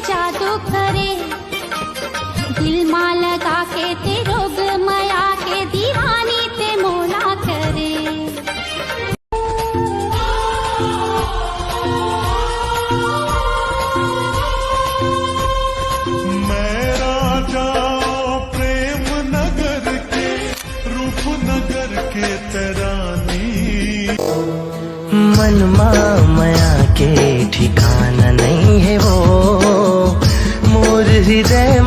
जादू करे, दिल मां लगा के ते रोग माया के दीवानी ते मोला करे। मैं राजा प्रेम नगर के, रूप नगर के तरानी। मन माया के ठिकाना नहीं है वो, मोर हृदय